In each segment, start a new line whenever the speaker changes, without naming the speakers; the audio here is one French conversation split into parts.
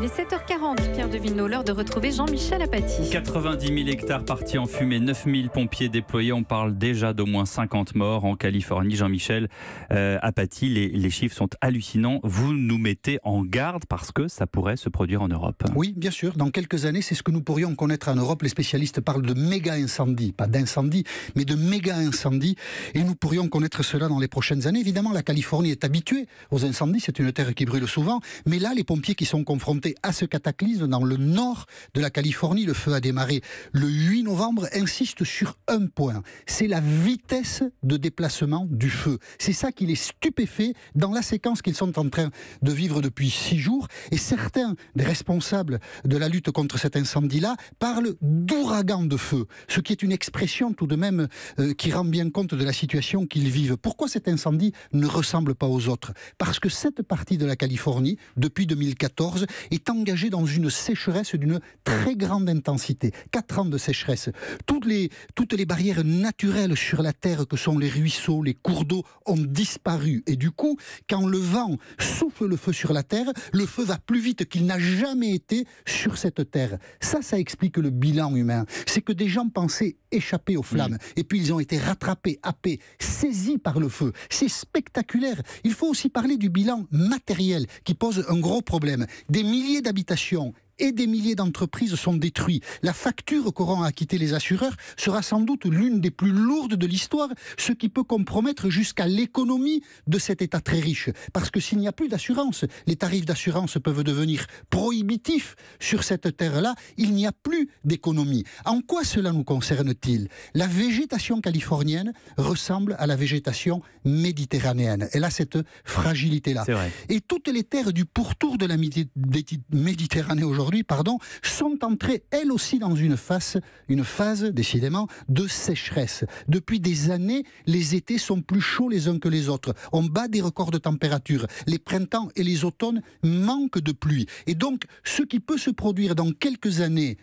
est 7h40, Pierre de Villeneuve, l'heure de retrouver Jean-Michel Apathy.
90 000 hectares partis en fumée, 9 000 pompiers déployés. On parle déjà d'au moins 50 morts en Californie. Jean-Michel Apathy, les chiffres sont hallucinants. Vous nous mettez en garde parce que ça pourrait se produire en Europe.
Oui, bien sûr. Dans quelques années, c'est ce que nous pourrions connaître en Europe. Les spécialistes parlent de méga-incendies, pas d'incendies, mais de méga-incendies. Et nous pourrions connaître cela dans les prochaines années. Évidemment, la Californie est habituée aux incendies. C'est une terre qui brûle souvent. Mais là, les pompiers qui sont confrontés à ce cataclysme dans le nord de la Californie, le feu a démarré le 8 novembre, insiste sur un point. C'est la vitesse de déplacement du feu. C'est ça qui les stupéfait dans la séquence qu'ils sont en train de vivre depuis 6 jours. Et certains des responsables de la lutte contre cet incendie-là parlent d'ouragan de feu, ce qui est une expression tout de même qui rend bien compte de la situation qu'ils vivent. Pourquoi cet incendie ne ressemble pas aux autres? Parce que cette partie de la Californie, depuis 2014, est engagée dans une sécheresse d'une très grande intensité. 4 ans de sécheresse. Toutes les barrières naturelles sur la terre que sont les ruisseaux, les cours d'eau ont disparu. Et du coup, quand le vent souffle le feu sur la terre, le feu va plus vite qu'il n'a jamais été sur cette terre. Ça explique le bilan humain. C'est que des gens pensaient échapper aux flammes. Et puis ils ont été rattrapés, happés, saisis par le feu. C'est spectaculaire. Il faut aussi parler du bilan matériel qui pose un gros problème. Des milliers d'habitations et des milliers d'entreprises sont détruites. La facture qu'auront à acquitter les assureurs sera sans doute l'une des plus lourdes de l'histoire, ce qui peut compromettre jusqu'à l'économie de cet État très riche. Parce que s'il n'y a plus d'assurance, les tarifs d'assurance peuvent devenir prohibitifs sur cette terre-là, il n'y a plus d'économie. En quoi cela nous concerne-t-il? La végétation californienne ressemble à la végétation méditerranéenne. Elle a cette fragilité-là.
C'est vrai.
Et toutes les terres du pourtour de la Méditerranée aujourd'hui, sont entrées elles aussi dans une phase décidément de sécheresse. Depuis des années, les étés sont plus chauds les uns que les autres. On bat des records de température. Les printemps et les automnes manquent de pluie. Et donc, ce qui peut se produire dans quelques années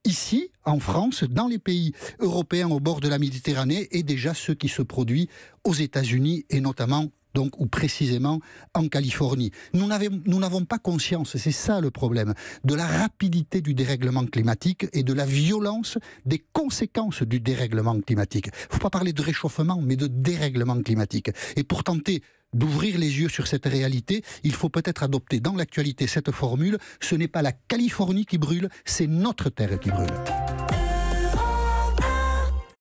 ici, en France, dans les pays européens au bord de la Méditerranée, est déjà ce qui se produit aux États-Unis et notamment ou précisément en Californie. Nous n'avons pas conscience, c'est ça le problème, de la rapidité du dérèglement climatique et de la violence des conséquences du dérèglement climatique. Il ne faut pas parler de réchauffement, mais de dérèglement climatique. Et pour tenter d'ouvrir les yeux sur cette réalité, il faut peut-être adopter dans l'actualité cette formule: ce n'est pas la Californie qui brûle, c'est notre terre qui brûle.